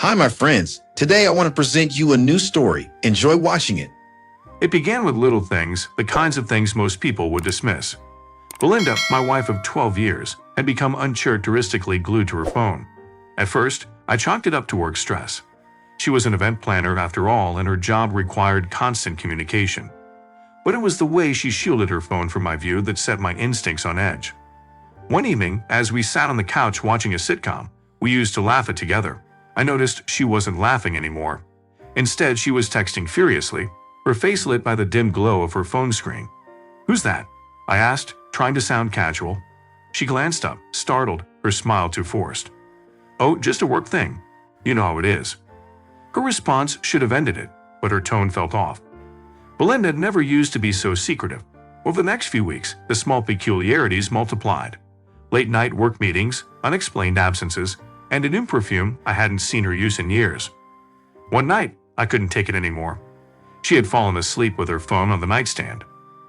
Hi, my friends. Today I want to present you a new story. Enjoy watching it. It began with little things, the kinds of things most people would dismiss. Belinda, my wife of 12 years, had become uncharacteristically glued to her phone. At first, I chalked it up to work stress. She was an event planner after all, and her job required constant communication. But it was the way she shielded her phone from my view that set my instincts on edge. One evening, as we sat on the couch watching a sitcom we used to laugh at together, I noticed she wasn't laughing anymore. Instead, she was texting furiously, her face lit by the dim glow of her phone screen. "Who's that?" I asked, trying to sound casual. She glanced up, startled, her smile too forced. "Oh, just a work thing. You know how it is." Her response should have ended it, but her tone felt off. Belinda never used to be so secretive. Over the next few weeks, the small peculiarities multiplied. Late-night work meetings, unexplained absences, and a new perfume I hadn't seen her use in years. One night, I couldn't take it anymore. She had fallen asleep with her phone on the nightstand.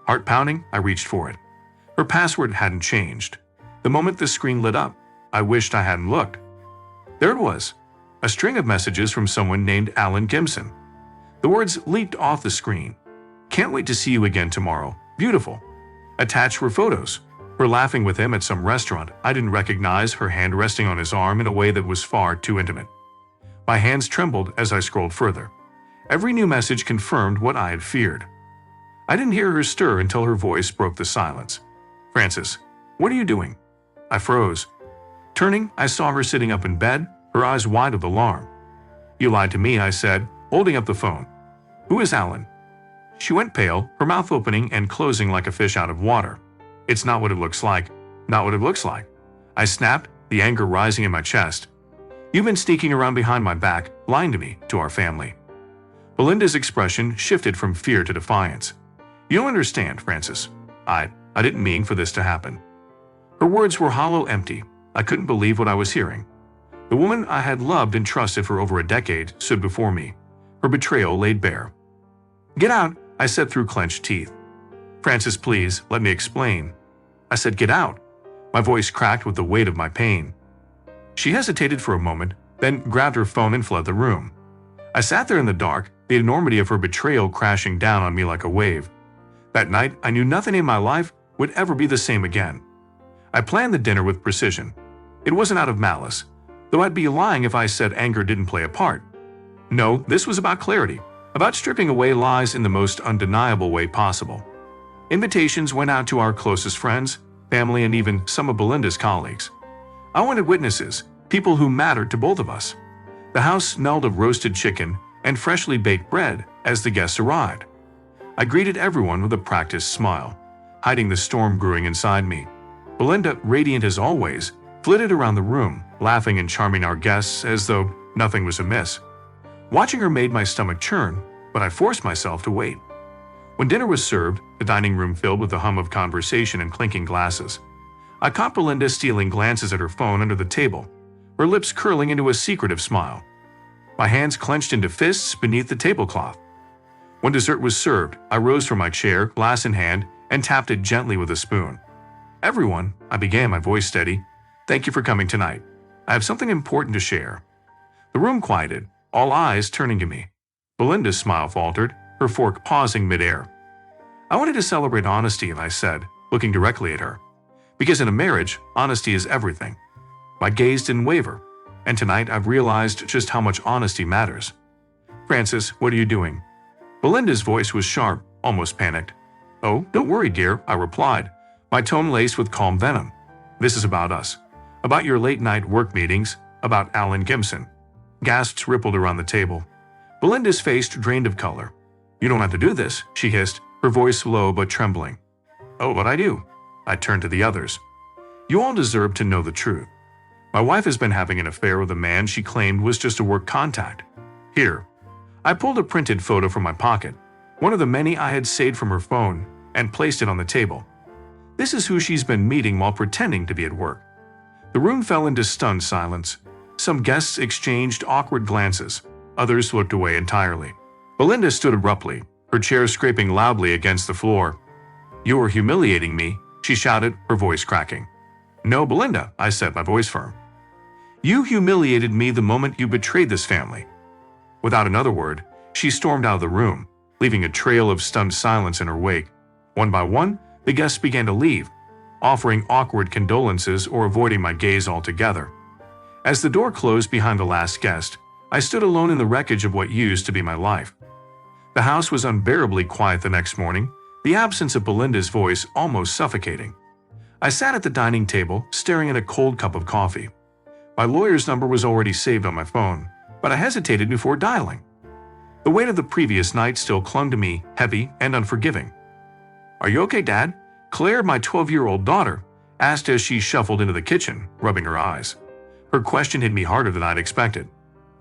Heart pounding, I reached for it. Her password hadn't changed. The moment the screen lit up, I wished I hadn't looked. There it was, a string of messages from someone named Alan Gimson. The words leaped off the screen. "Can't wait to see you again tomorrow. Beautiful." Attached were photos. Her laughing with him at some restaurant I didn't recognize, her hand resting on his arm in a way that was far too intimate. My hands trembled as I scrolled further. Every new message confirmed what I had feared. I didn't hear her stir until her voice broke the silence. "Francis, what are you doing?" I froze. Turning, I saw her sitting up in bed, her eyes wide with alarm. "You lied to me," I said, holding up the phone. "Who is Alan?" She went pale, her mouth opening and closing like a fish out of water. "It's not what it looks like. Not what it looks like." I snapped, the anger rising in my chest. "You've been sneaking around behind my back, lying to me, to our family." Belinda's expression shifted from fear to defiance. "You don't understand, Francis. I didn't mean for this to happen." Her words were hollow, empty. I couldn't believe what I was hearing. The woman I had loved and trusted for over a decade stood before me, her betrayal laid bare. "Get out," I said through clenched teeth. "Francis, please, let me explain." I said, "Get out." My voice cracked with the weight of my pain. She hesitated for a moment, then grabbed her phone and fled the room. I sat there in the dark, the enormity of her betrayal crashing down on me like a wave. That night, I knew nothing in my life would ever be the same again. I planned the dinner with precision. It wasn't out of malice, though I'd be lying if I said anger didn't play a part. No, this was about clarity, about stripping away lies in the most undeniable way possible. Invitations went out to our closest friends, family, and even some of Belinda's colleagues. I wanted witnesses, people who mattered to both of us. The house smelled of roasted chicken and freshly baked bread as the guests arrived. I greeted everyone with a practiced smile, hiding the storm brewing inside me. Belinda, radiant as always, flitted around the room, laughing and charming our guests as though nothing was amiss. Watching her made my stomach churn, but I forced myself to wait. When dinner was served, the dining room filled with the hum of conversation and clinking glasses. I caught Belinda stealing glances at her phone under the table, her lips curling into a secretive smile. My hands clenched into fists beneath the tablecloth. When dessert was served, I rose from my chair, glass in hand, and tapped it gently with a spoon. "Everyone," I began, my voice steady, "thank you for coming tonight. I have something important to share." The room quieted, all eyes turning to me. Belinda's smile faltered, her fork pausing midair. "I wanted to celebrate honesty," I said, looking directly at her. "Because in a marriage, honesty is everything." My gaze didn't waver, and tonight I've realized just how much honesty matters. "Francis, what are you doing?" Belinda's voice was sharp, almost panicked. "Oh, don't worry, dear," I replied, my tone laced with calm venom. "This is about us. About your late-night work meetings, about Alan Gimson." Gasps rippled around the table. Belinda's face drained of color. "You don't have to do this," she hissed, her voice low but trembling. "Oh, but I do." I turned to the others. "You all deserve to know the truth. My wife has been having an affair with a man she claimed was just a work contact. Here." I pulled a printed photo from my pocket, one of the many I had saved from her phone, and placed it on the table. "This is who she's been meeting while pretending to be at work." The room fell into stunned silence. Some guests exchanged awkward glances. Others looked away entirely. Belinda stood abruptly, her chair scraping loudly against the floor. "You are humiliating me," she shouted, her voice cracking. "No, Belinda," I said, my voice firm. You humiliated me the moment you betrayed this family." Without another word, she stormed out of the room, leaving a trail of stunned silence in her wake. One by one, the guests began to leave, offering awkward condolences or avoiding my gaze altogether. As the door closed behind the last guest, I stood alone in the wreckage of what used to be my life. The house was unbearably quiet the next morning, the absence of Belinda's voice almost suffocating. I sat at the dining table, staring at a cold cup of coffee. My lawyer's number was already saved on my phone, but I hesitated before dialing. The weight of the previous night still clung to me, heavy and unforgiving. "Are you okay, Dad?" Claire, my 12-year-old daughter, asked as she shuffled into the kitchen, rubbing her eyes. Her question hit me harder than I'd expected.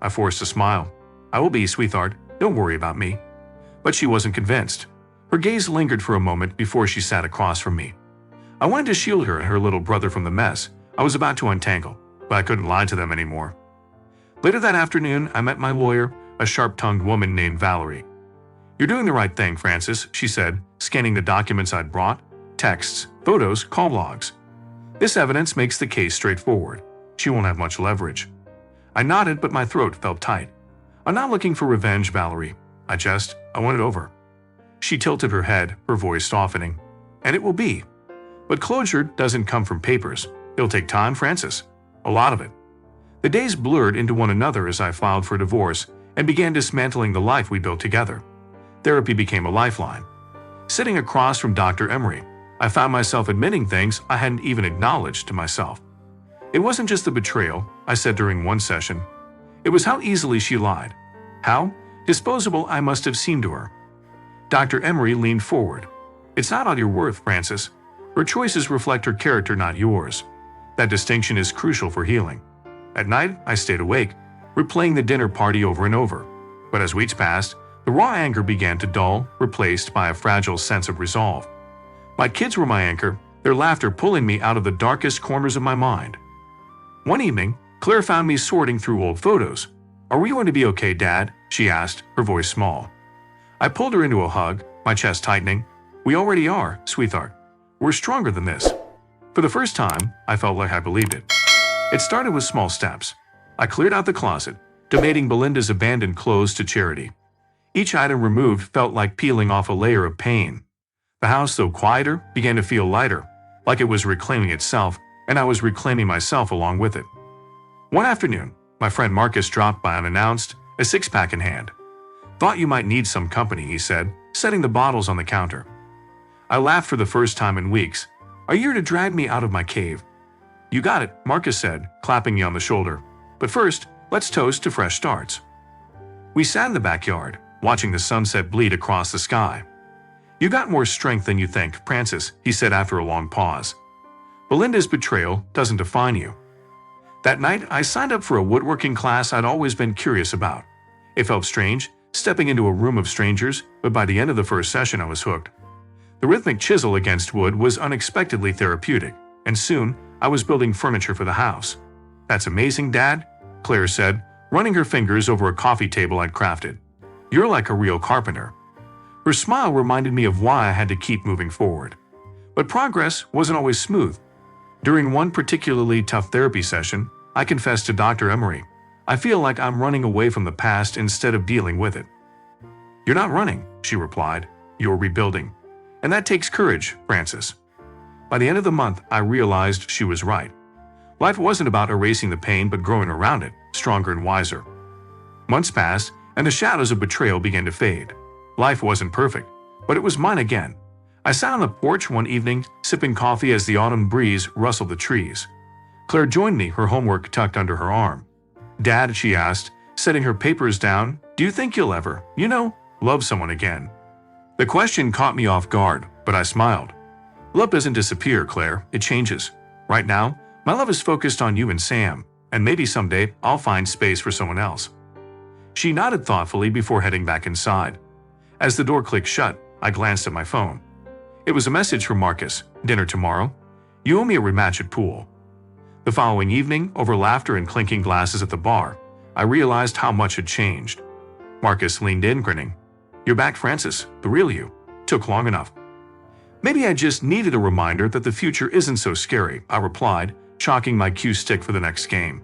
I forced a smile. "I will be, sweetheart. Don't worry about me." But she wasn't convinced. Her gaze lingered for a moment before she sat across from me. I wanted to shield her and her little brother from the mess I was about to untangle, but I couldn't lie to them anymore. Later that afternoon, I met my lawyer, a sharp-tongued woman named Valerie. "You're doing the right thing, Francis," she said, scanning the documents I'd brought: texts, photos, call logs. "This evidence makes the case straightforward. She won't have much leverage." I nodded, but my throat felt tight. "I'm not looking for revenge, Valerie. I want it over." She tilted her head, her voice softening. "And it will be. But closure doesn't come from papers. It'll take time, Francis. A lot of it." The days blurred into one another as I filed for divorce and began dismantling the life we built together. Therapy became a lifeline. Sitting across from Dr. Emery, I found myself admitting things I hadn't even acknowledged to myself. It wasn't just the betrayal, I said during one session. It was how easily she lied. How disposable I must have seemed to her. Dr. Emery leaned forward. "It's not all your worth, Francis. Her choices reflect her character, not yours. That distinction is crucial for healing." At night, I stayed awake, replaying the dinner party over and over. But as weeks passed, the raw anger began to dull, replaced by a fragile sense of resolve. My kids were my anchor, their laughter pulling me out of the darkest corners of my mind. One evening, Claire found me sorting through old photos. "Are we going to be okay, Dad?" she asked, her voice small. I pulled her into a hug, my chest tightening. "We already are, sweetheart. We're stronger than this." For the first time, I felt like I believed it. It started with small steps. I cleared out the closet, donating Belinda's abandoned clothes to charity. Each item removed felt like peeling off a layer of pain. The house, though quieter, began to feel lighter, like it was reclaiming itself, and I was reclaiming myself along with it. One afternoon, my friend Marcus dropped by unannounced, a six-pack in hand. "Thought you might need some company," he said, setting the bottles on the counter. I laughed for the first time in weeks. "Are you here to drag me out of my cave?" "You got it," Marcus said, clapping me on the shoulder. "But first, let's toast to fresh starts." We sat in the backyard, watching the sunset bleed across the sky. "You got more strength than you think, Francis," he said after a long pause. "Belinda's betrayal doesn't define you." That night, I signed up for a woodworking class I'd always been curious about. It felt strange, stepping into a room of strangers, but by the end of the first session, I was hooked. The rhythmic chisel against wood was unexpectedly therapeutic, and soon, I was building furniture for the house. "That's amazing, Dad," Claire said, running her fingers over a coffee table I'd crafted. "You're like a real carpenter." Her smile reminded me of why I had to keep moving forward. But progress wasn't always smooth. During one particularly tough therapy session, I confessed to Dr. Emery, "I feel like I'm running away from the past instead of dealing with it." "You're not running," she replied. "You're rebuilding. And that takes courage, Francis." By the end of the month, I realized she was right. Life wasn't about erasing the pain but growing around it, stronger and wiser. Months passed, and the shadows of betrayal began to fade. Life wasn't perfect, but it was mine again. I sat on the porch one evening, sipping coffee as the autumn breeze rustled the trees. Claire joined me, her homework tucked under her arm. "Dad," she asked, setting her papers down, "do you think you'll ever, love someone again?" The question caught me off guard, but I smiled. "Love doesn't disappear, Claire, it changes. Right now, my love is focused on you and Sam, and maybe someday I'll find space for someone else." She nodded thoughtfully before heading back inside. As the door clicked shut, I glanced at my phone. It was a message from Marcus. "Dinner tomorrow? You owe me a rematch at pool." The following evening, over laughter and clinking glasses at the bar, I realized how much had changed. Marcus leaned in, grinning. "You're back, Francis. The real you. Took long enough." "Maybe I just needed a reminder that the future isn't so scary," I replied, chalking my cue stick for the next game.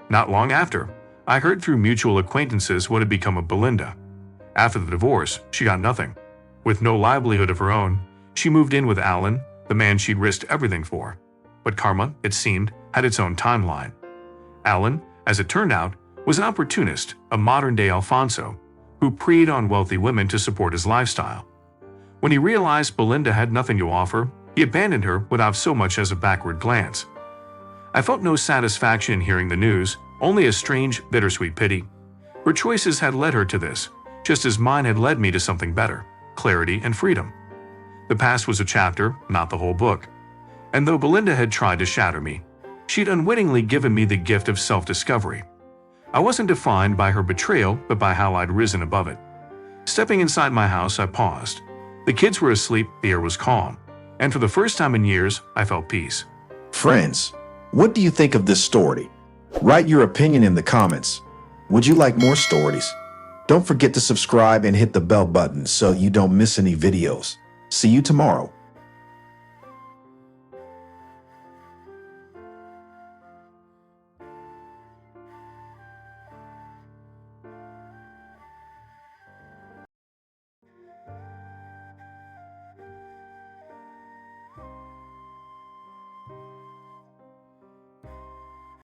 Not long after, I heard through mutual acquaintances what had become of Belinda. After the divorce, she got nothing. With no livelihood of her own, she moved in with Alan, the man she'd risked everything for. But karma, it seemed, had its own timeline. Alan, as it turned out, was an opportunist, a modern-day Alfonso, who preyed on wealthy women to support his lifestyle. When he realized Belinda had nothing to offer, he abandoned her without so much as a backward glance. I felt no satisfaction in hearing the news, only a strange, bittersweet pity. Her choices had led her to this, just as mine had led me to something better, clarity and freedom. The past was a chapter, not the whole book. And though Belinda had tried to shatter me, she'd unwittingly given me the gift of self-discovery. I wasn't defined by her betrayal, but by how I'd risen above it. Stepping inside my house, I paused. The kids were asleep, the air was calm, and for the first time in years, I felt peace. Friends, what do you think of this story? Write your opinion in the comments. Would you like more stories? Don't forget to subscribe and hit the bell button so you don't miss any videos. See you tomorrow.